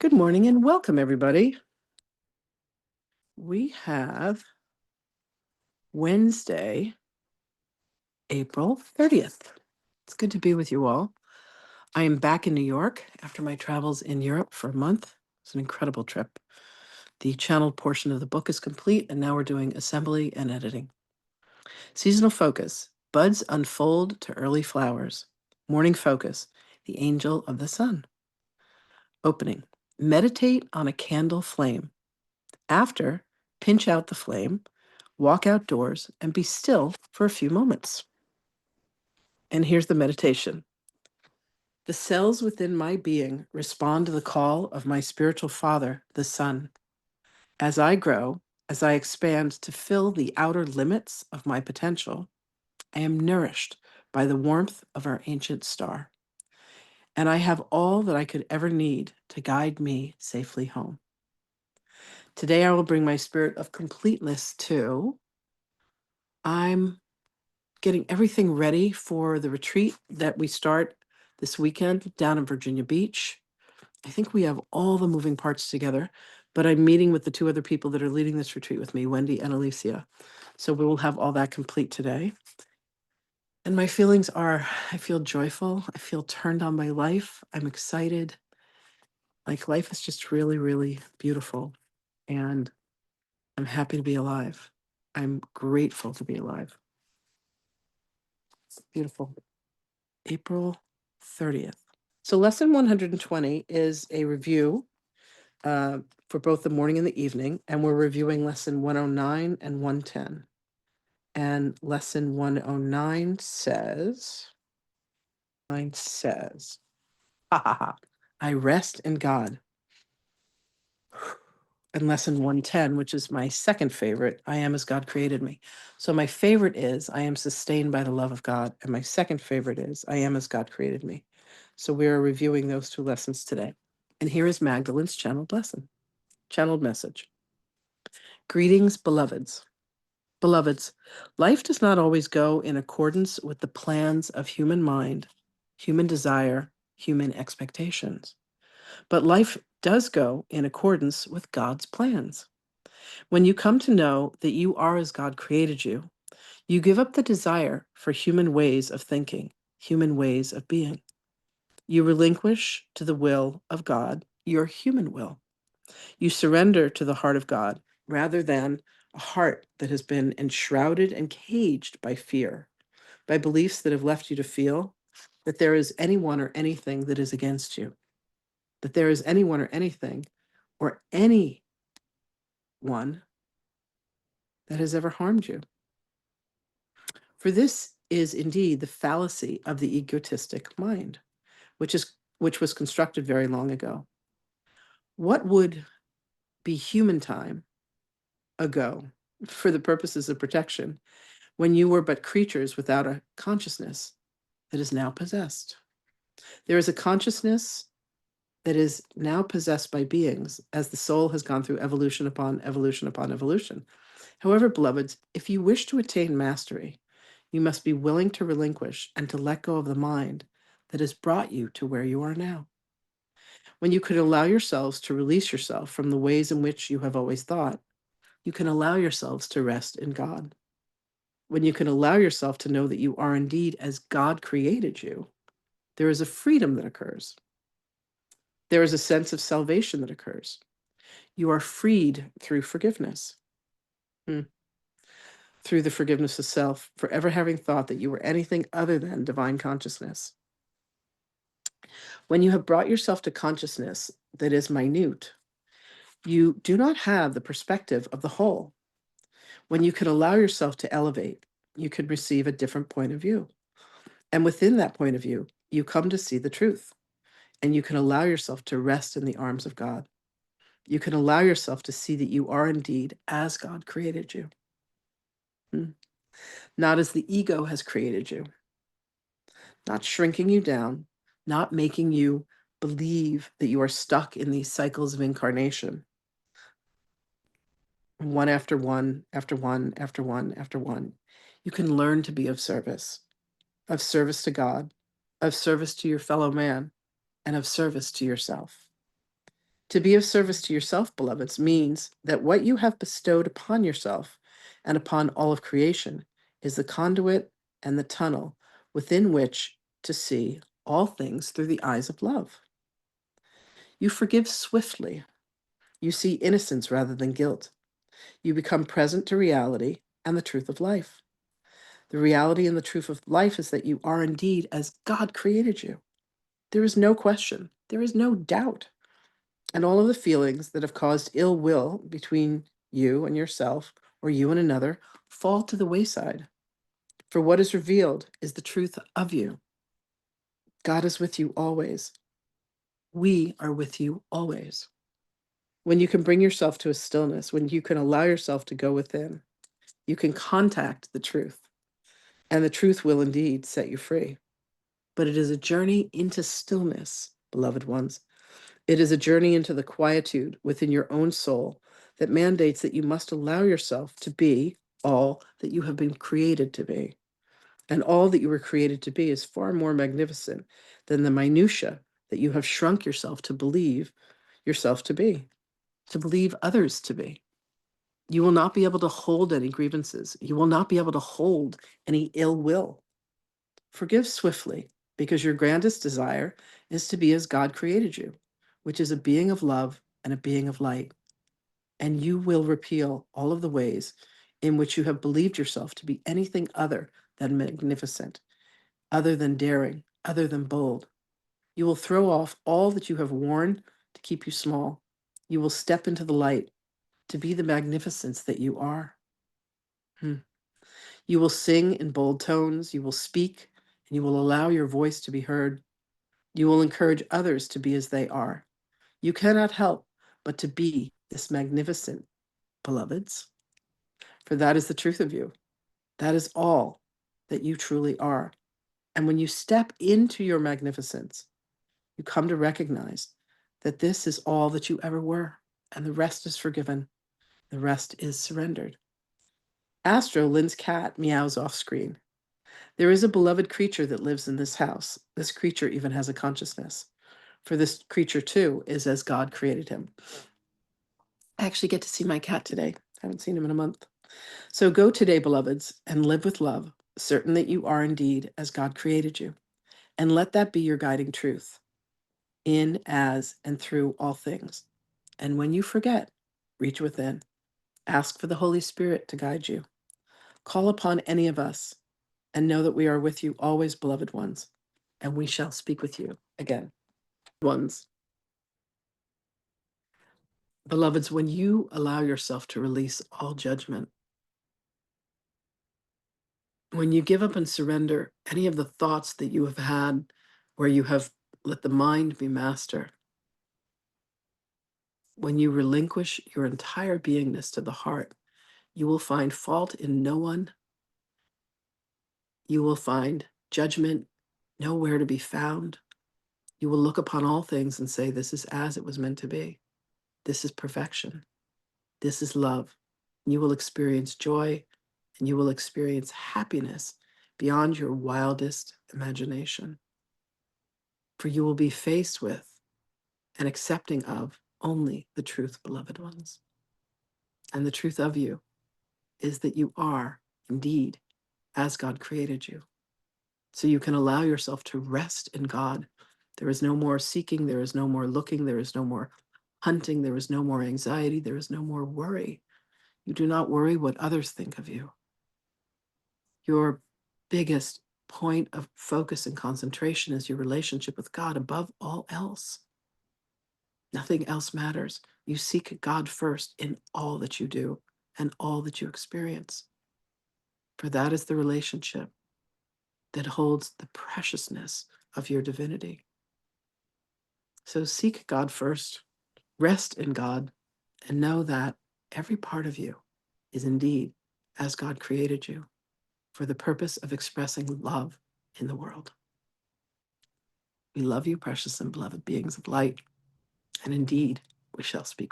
Good morning and welcome, everybody. We have Wednesday, April 30th. It's good to be with you all. I am back in New York after my travels in Europe for a month. It's an incredible trip. The channeled portion of the book is complete, and now we're doing assembly and editing. Seasonal focus: buds unfold to early flowers. Morning focus: the angel of the sun. Opening: meditate on a candle flame. After, pinch out the flame, walk outdoors, and be still for a few moments. And here's the meditation. The cells within my being respond to the call of my spiritual father, the sun. As I grow, as I expand to fill the outer limits of my potential, I am nourished by the warmth of our ancient star. And I have all that I could ever need to guide me safely home. Today, I will bring my spirit of completeness to I'm getting everything ready for the retreat that we start this weekend down in Virginia Beach. I think we have all the moving parts together, but I'm meeting with the two other people that are leading this retreat with me, Wendy and Alicia. So we will have all that complete today. And my feelings are, I feel joyful. I feel turned on by life. I'm excited. Like life is just really, really beautiful. And I'm happy to be alive. I'm grateful to be alive. It's beautiful. April 30th. So lesson 120 is a review for both the morning and the evening, and we're reviewing lesson 109 and 110. And lesson 109 says, ha ha ha, I rest in God. And lesson 110, which is my second favorite, I am as God created me. So my favorite is I am sustained by the love of God. And my second favorite is I am as God created me. So we are reviewing those two lessons today. And here is Magdalene's channeled message. Greetings, beloveds. Beloveds, life does not always go in accordance with the plans of human mind, human desire, human expectations. But life does go in accordance with God's plans. When you come to know that you are as God created you, you give up the desire for human ways of thinking, human ways of being. You relinquish to the will of God your human will. You surrender to the heart of God rather than a heart that has been enshrouded and caged by fear, by beliefs that have left you to feel that there is anyone or anything that is against you, that there is anyone or anything or anyone that has ever harmed you. For this is indeed the fallacy of the egotistic mind, which was constructed very long ago. What would be human time ago for the purposes of protection when you were but creatures without a consciousness that is now possessed? There is a consciousness that is now possessed by beings as the soul has gone through evolution upon evolution upon evolution. However, beloveds, if you wish to attain mastery, you must be willing to relinquish and to let go of the mind that has brought you to where you are now. When you could allow yourselves to release yourself from the ways in which you have always thought, you can allow yourselves to rest in God. When you can allow yourself to know that you are indeed as God created you, there is a freedom that occurs. There is a sense of salvation that occurs. You are freed through forgiveness. Through the forgiveness of self for ever having thought that you were anything other than divine consciousness. When you have brought yourself to consciousness that is minute, you do not have the perspective of the whole. When you can allow yourself to elevate, you can receive a different point of view. And within that point of view, you come to see the truth. And you can allow yourself to rest in the arms of God. You can allow yourself to see that you are indeed as God created you. Not as the ego has created you. Not shrinking you down, not making you believe that you are stuck in these cycles of incarnation. One after one, after one, after one, after one. You can learn to be of service to God, of service to your fellow man, and of service to yourself. To be of service to yourself, beloveds, means that what you have bestowed upon yourself and upon all of creation is the conduit and the tunnel within which to see all things through the eyes of love. You forgive swiftly. You see innocence rather than guilt. You become present to reality and the truth of life. The reality and the truth of life is that you are indeed as God created you. There is no question. There is no doubt. And all of the feelings that have caused ill will between you and yourself or you and another fall to the wayside. For what is revealed is the truth of you. God is with you always. We are with you always. When you can bring yourself to a stillness, when you can allow yourself to go within, you can contact the truth, and the truth will indeed set you free. But it is a journey into stillness, beloved ones. It is a journey into the quietude within your own soul that mandates that you must allow yourself to be all that you have been created to be. And all that you were created to be is far more magnificent than the minutia that you have shrunk yourself to believe yourself to be, to believe others to be. You will not be able to hold any grievances. You will not be able to hold any ill will. Forgive swiftly, because your grandest desire is to be as God created you, which is a being of love and a being of light. And you will repeal all of the ways in which you have believed yourself to be anything other than magnificent, other than daring, other than bold. You will throw off all that you have worn to keep you small. You will step into the light to be the magnificence that you are. You will sing in bold tones. You will speak, and you will allow your voice to be heard. You will encourage others to be as they are. You cannot help but to be this magnificent, beloveds, for that is the truth of you. That is all that you truly are. And when you step into your magnificence, you come to recognize that this is all that you ever were, and the rest is forgiven. The rest is surrendered. Astro, Lynn's cat, meows off screen. There is a beloved creature that lives in this house. This creature even has a consciousness. For this creature, too, is as God created him. I actually get to see my cat today. I haven't seen him in a month. So go today, beloveds, and live with love, certain that you are indeed as God created you. And let that be your guiding truth in, as, and through all things. And when you forget, reach within. Ask for the Holy Spirit to guide you. Call upon any of us and know that we are with you always, beloved ones, and we shall speak with you again. Ones. Beloveds, when you allow yourself to release all judgment, when you give up and surrender any of the thoughts that you have had where you have let the mind be master, when you relinquish your entire beingness to the heart, you will find fault in no one. You will find judgment nowhere to be found. You will look upon all things and say, this is as it was meant to be. This is perfection. This is love. You will experience joy and you will experience happiness beyond your wildest imagination. For you will be faced with and accepting of only the truth, beloved ones. And the truth of you is that you are indeed as God created you. So you can allow yourself to rest in God. There is no more seeking, there is no more looking, there is no more hunting, there is no more anxiety, there is no more worry. You do not worry what others think of you. Your biggest point of focus and concentration is your relationship with God above all else. Nothing else matters. You seek God first in all that you do and all that you experience. For that is the relationship that holds the preciousness of your divinity. So seek God first, rest in God, and know that every part of you is indeed as God created you for the purpose of expressing love in the world. We love you, precious and beloved beings of light, and indeed, we shall speak with you.